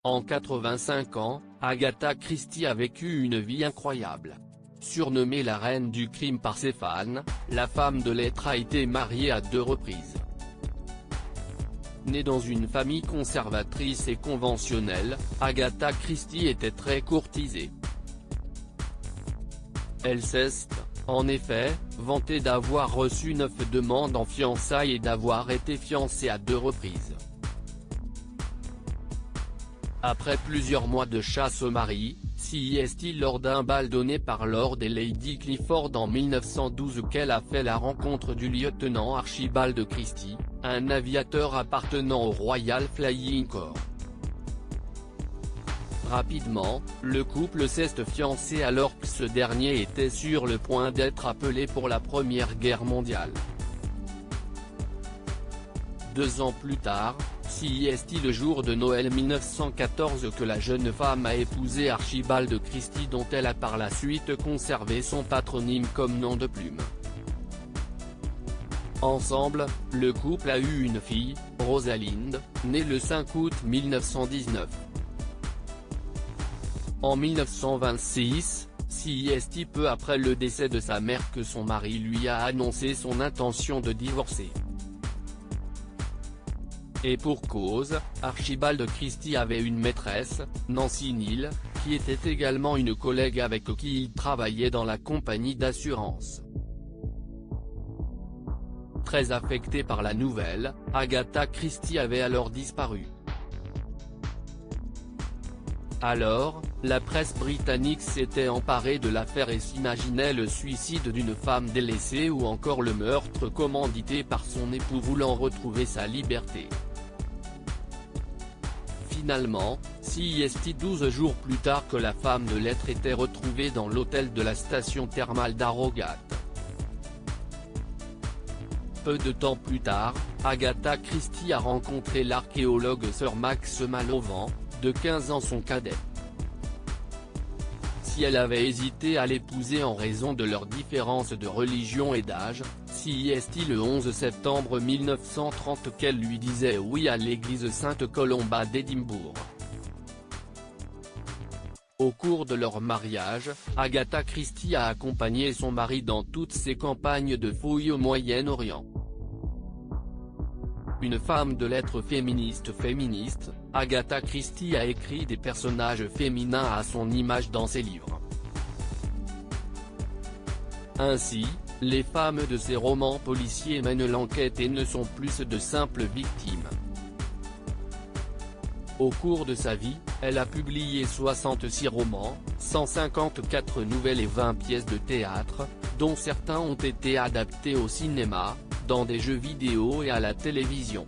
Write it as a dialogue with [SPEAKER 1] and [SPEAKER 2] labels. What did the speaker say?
[SPEAKER 1] En 85 ans, Agatha Christie a vécu une vie incroyable. Surnommée la reine du crime par ses fans, la femme de lettres a été mariée à 2 reprises. Née dans une famille conservatrice et conventionnelle, Agatha Christie était très courtisée. Elle s'est, en effet, vantée d'avoir reçu 9 demandes en fiançailles et d'avoir été fiancée à 2 reprises. Après plusieurs mois de chasse au mari, c'est lors d'un bal donné par Lord et Lady Clifford en 1912 qu'elle a fait la rencontre du lieutenant Archibald Christie, un aviateur appartenant au Royal Flying Corps. Rapidement, le couple s'est fiancé alors que ce dernier était sur le point d'être appelé pour la Première Guerre mondiale. 2 ans plus tard, c'est le jour de Noël 1914 que la jeune femme a épousé Archibald Christie dont elle a par la suite conservé son patronyme comme nom de plume. Ensemble, le couple a eu une fille, Rosalind, née le 5 août 1919. En 1926, c'est peu après le décès de sa mère que son mari lui a annoncé son intention de divorcer. Et pour cause, Archibald Christie avait une maîtresse, Nancy Neal, qui était également une collègue avec qui il travaillait dans la compagnie d'assurance. Très affectée par la nouvelle, Agatha Christie avait alors disparu. Alors, la presse britannique s'était emparée de l'affaire et s'imaginait le suicide d'une femme délaissée ou encore le meurtre commandité par son époux voulant retrouver sa liberté. Finalement, 12 jours plus tard que la femme de lettres était retrouvée dans l'hôtel de la station thermale d'Harrogate. Peu de temps plus tard, Agatha Christie a rencontré l'archéologue Sir Max Mallowan, de 15 ans son cadet. Si elle avait hésité à l'épouser en raison de leurs différences de religion et d'âge, c'est le 11 septembre 1930 qu'elle lui disait oui à l'église Sainte-Colomba d'Édimbourg. Au cours de leur mariage, Agatha Christie a accompagné son mari dans toutes ses campagnes de fouilles au Moyen-Orient. Une femme de lettres féministe, Agatha Christie a écrit des personnages féminins à son image dans ses livres. Ainsi, les femmes de ses romans policiers mènent l'enquête et ne sont plus de simples victimes. Au cours de sa vie, elle a publié 66 romans, 154 nouvelles et 20 pièces de théâtre, dont certains ont été adaptés au cinéma, dans des jeux vidéo et à la télévision.